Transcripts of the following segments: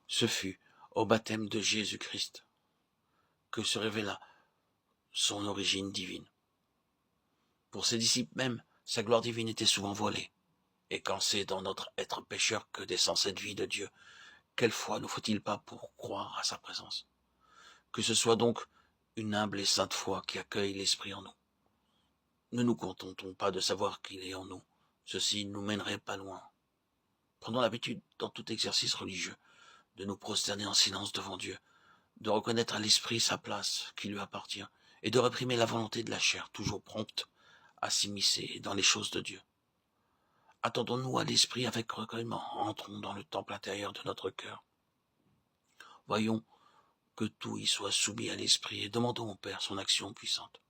Ce fut au baptême de Jésus-Christ que se révéla son origine divine. Pour ses disciples même, sa gloire divine était souvent voilée. Et quand c'est dans notre être pécheur que descend cette vie de Dieu, quelle foi ne faut-il pas pour croire à sa présence? Que ce soit donc une humble et sainte foi qui accueille l'Esprit en nous. Ne nous contentons pas de savoir qu'il est en nous. Ceci ne nous mènerait pas loin. Prenons l'habitude, dans tout exercice religieux, de nous prosterner en silence devant Dieu, de reconnaître à l'Esprit sa place qui lui appartient, et de réprimer la volonté de la chair, toujours prompte à s'immiscer dans les choses de Dieu. Attendons-nous à l'Esprit avec recueillement, entrons dans le temple intérieur de notre cœur. Voyons que tout y soit soumis à l'Esprit et demandons au Père son action puissante.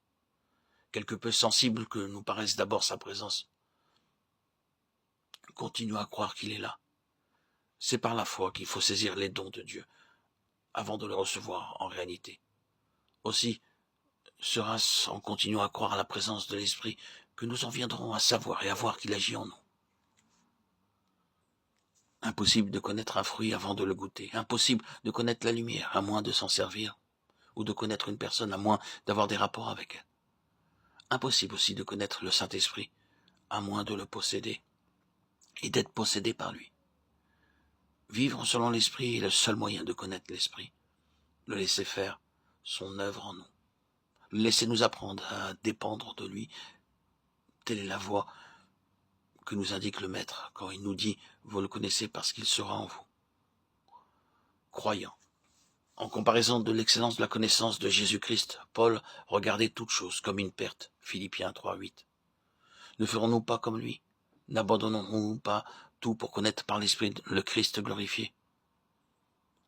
Quelque peu sensible que nous paraisse d'abord sa présence, continuons à croire qu'il est là. C'est par la foi qu'il faut saisir les dons de Dieu, avant de les recevoir en réalité. Aussi, sera-ce en continuant à croire à la présence de l'Esprit que nous en viendrons à savoir et à voir qu'il agit en nous. Impossible de connaître un fruit avant de le goûter, impossible de connaître la lumière à moins de s'en servir, ou de connaître une personne à moins d'avoir des rapports avec elle. Impossible aussi de connaître le Saint-Esprit à moins de le posséder et d'être possédé par lui. Vivre selon l'Esprit est le seul moyen de connaître l'Esprit, le laisser faire son œuvre en nous, le laisser nous apprendre à dépendre de lui. Telle est la voie que nous indique le Maître quand il nous dit « Vous le connaissez parce qu'il sera en vous ». Croyant. En comparaison de l'excellence de la connaissance de Jésus-Christ, Paul regardait toute chose comme une perte. Philippiens 3:8. Ne ferons-nous pas comme lui? N'abandonnons-nous pas tout pour connaître par l'Esprit le Christ glorifié?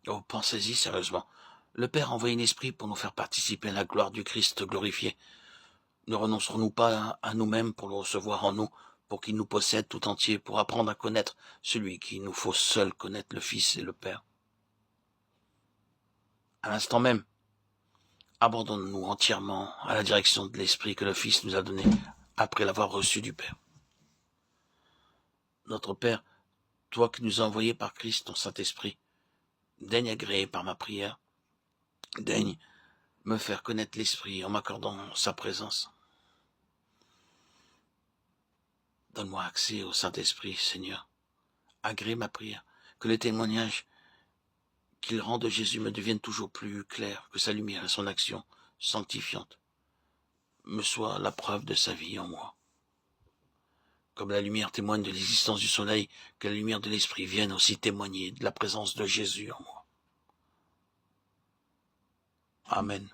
Oh, pensez-y sérieusement. Le Père a envoyé un esprit pour nous faire participer à la gloire du Christ glorifié. Ne renoncerons-nous pas à nous-mêmes pour le recevoir en nous, pour qu'il nous possède tout entier, pour apprendre à connaître celui qu'il nous faut seul connaître, le Fils et le Père? À l'instant même, abandonnons-nous entièrement à la direction de l'Esprit que le Fils nous a donné après l'avoir reçu du Père. Notre Père, toi qui nous as envoyés par Christ ton Saint-Esprit, daigne agréer par ma prière, daigne me faire connaître l'Esprit en m'accordant sa présence. Donne-moi accès au Saint-Esprit, Seigneur. Agrée ma prière, que les témoignages qu'il rend de Jésus me deviennent toujours plus clairs, que sa lumière et son action sanctifiante me soient la preuve de sa vie en moi. Comme la lumière témoigne de l'existence du soleil, que la lumière de l'Esprit vienne aussi témoigner de la présence de Jésus en moi. Amen.